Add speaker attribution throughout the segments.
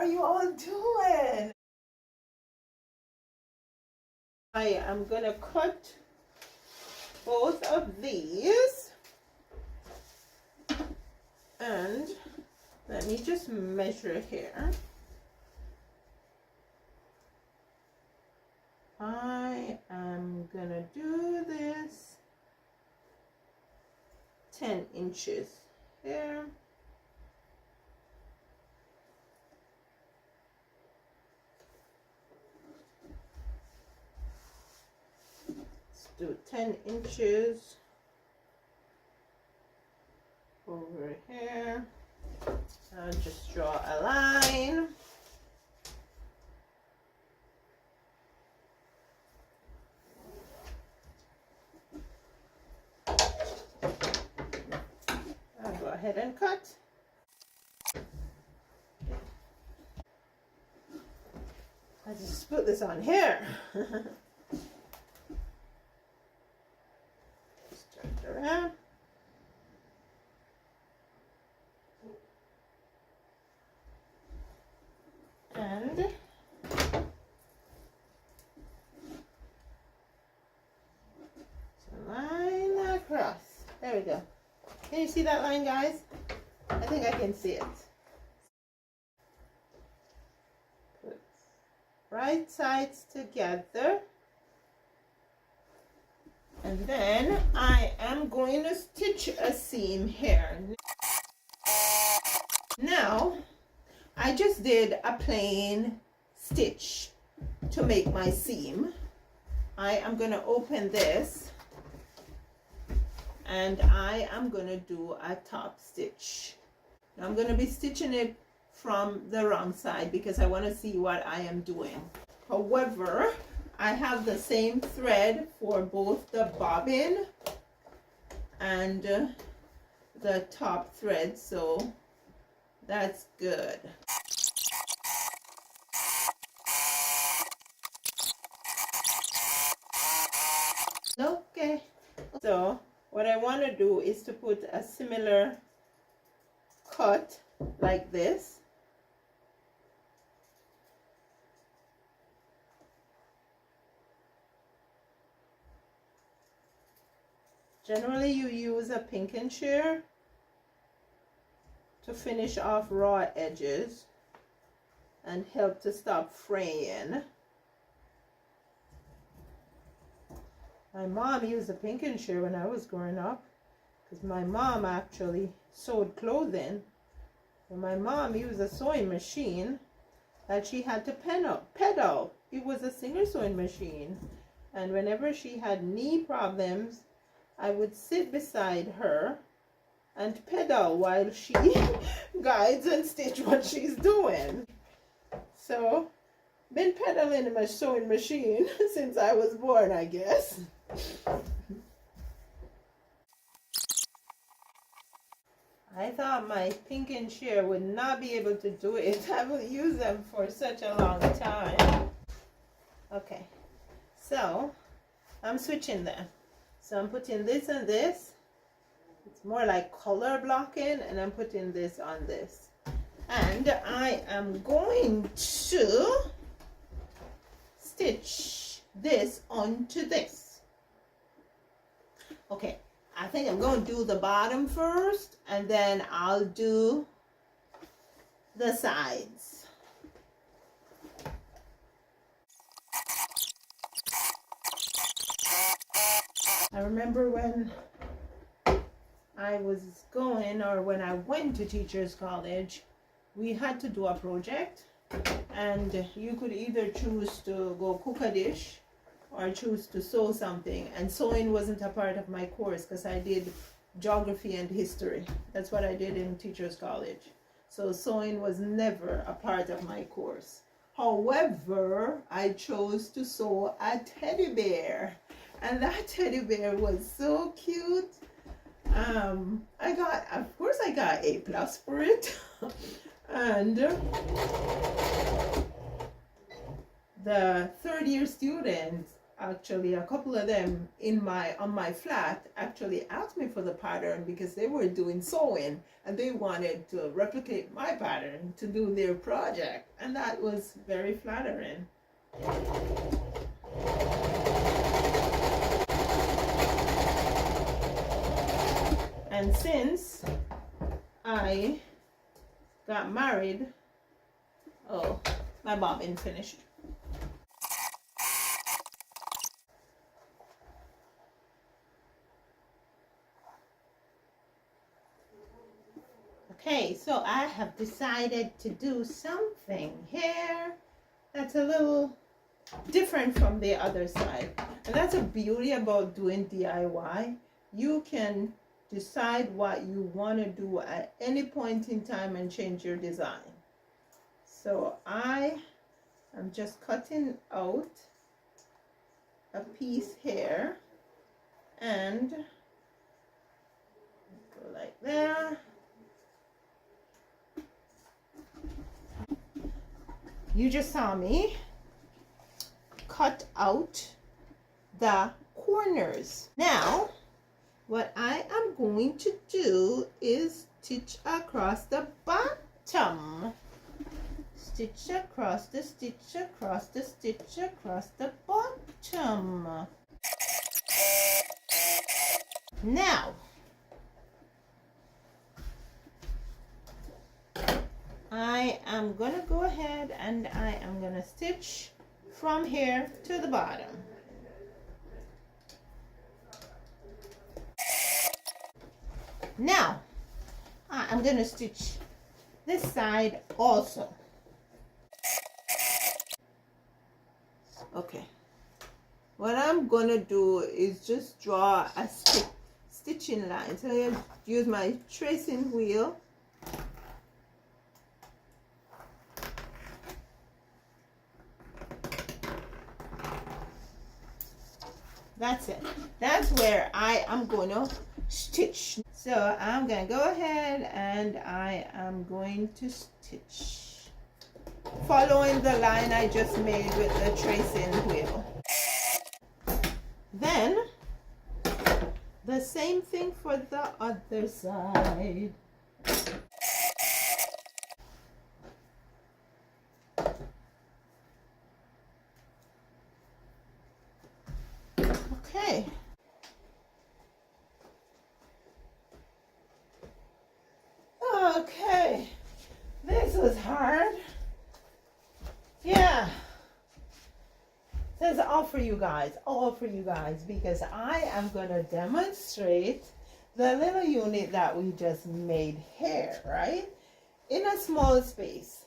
Speaker 1: are you all doing? I am gonna cut both of these, and let me just measure here. I am gonna do this 10 inches here. Let's do 10 inches over here. I'll just draw a line. I'll go ahead and cut. I just put this on here. Just turn it around. And line across. There we go. Can you see that line, guys? I think I can see it. Put right sides together. And then I am going to stitch a seam here. Now, I just did a plain stitch to make my seam. I am going to open this and I am going to do a top stitch. Now I'm going to be stitching it from the wrong side because I want to see what I am doing. However, I have the same thread for both the bobbin and the top thread, so that's good. Okay, so what I want to do is to put a similar cut like this. Generally you use a pinking shear to finish off raw edges and help to stop fraying. My mom used a pinking shear when I was growing up because my mom actually sewed clothing. And my mom used a sewing machine that she had to pedal. It was a singer sewing machine. And whenever she had knee problems, I would sit beside her and pedal while she guides and stitch what she's doing. So, been pedaling my sewing machine since I was born, I guess. I thought my pinking shear would not be able to do it. I will use them for such a long time. Okay, so I'm switching them. So I'm putting this and this. It's more like color blocking, and I'm putting this on this. And I am going to stitch this onto this. Okay, I think I'm going to do the bottom first, and then I'll do the sides. I remember when I was going, or when I went to Teachers College, we had to do a project, and you could either choose to go cook a dish or choose to sew something, and sewing wasn't a part of my course because I did geography and history. That's what I did in Teachers College. So sewing was never a part of my course. However, I chose to sew a teddy bear, and that teddy bear was so cute. Of course I got A+ for it. And the third year students actually, a couple of them on my flat actually asked me for the pattern because they were doing sewing and they wanted to replicate my pattern to do their project, and that was very flattering. And since I got married, oh, my bobbin finished. Okay, so I have decided to do something here that's a little different from the other side. And that's the beauty about doing DIY. You can decide what you want to do at any point in time and change your design. So I am just cutting out a piece here and go like that. You just saw me cut out the corners. Now, what I am going to do is stitch across the bottom. Stitch across the stitch across the stitch across the bottom. Now, I am going to go ahead and I am going to stitch from here to the bottom. Now, I'm going to stitch this side also. Okay. What I'm going to do is just draw a stitching line. So I'm going to use my tracing wheel. That's it. That's where I am going to stitch. So I'm going to go ahead and I am going to stitch, following the line I just made with the tracing wheel. Then the same thing for the other side. Okay. Okay. This was hard. Yeah. This is all for you guys. All for you guys, because I am going to demonstrate the little unit that we just made here, right? In a small space.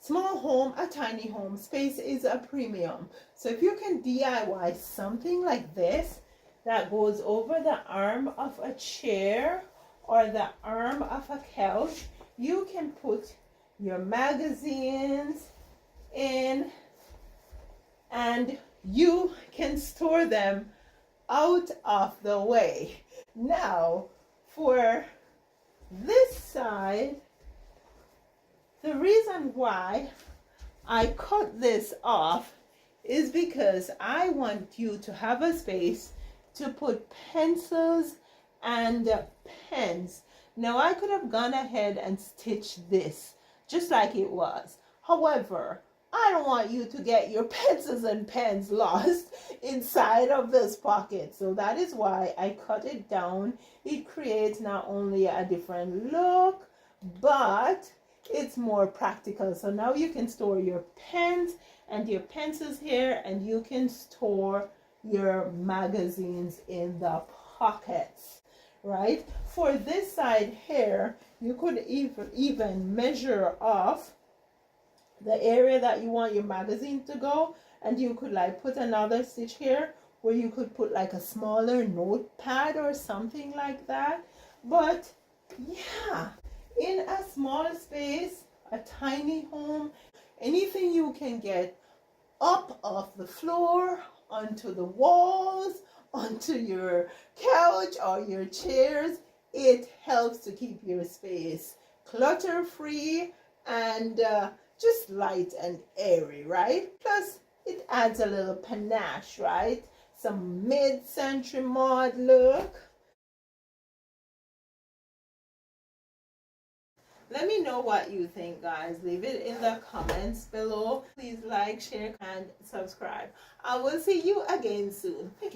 Speaker 1: Small home, a tiny home, space is a premium. So if you can DIY something like this that goes over the arm of a chair or the arm of a couch, you can put your magazines in and you can store them out of the way. Now, for this side, the reason why I cut this off is because I want you to have a space to put pencils and pens. Now I could have gone ahead and stitched this just like it was. However, I don't want you to get your pencils and pens lost inside of this pocket. So that is why I cut it down. It creates not only a different look, but it's more practical. So now you can store your pens and your pencils here, and you can store your magazines in the pockets, right? For this side here, you could even measure off the area that you want your magazine to go, and you could like put another stitch here where you could put like a smaller notepad or something like that. But yeah, in a small space, a tiny home, anything you can get up off the floor, onto the walls, onto your couch or your chairs, it helps to keep your space clutter free and just light and airy, right? Plus, It adds a little panache, right? Some mid-century mod look. Let me know what you think, guys. Leave it in the comments below. Please like, share, and subscribe. I will see you again soon. Thank you.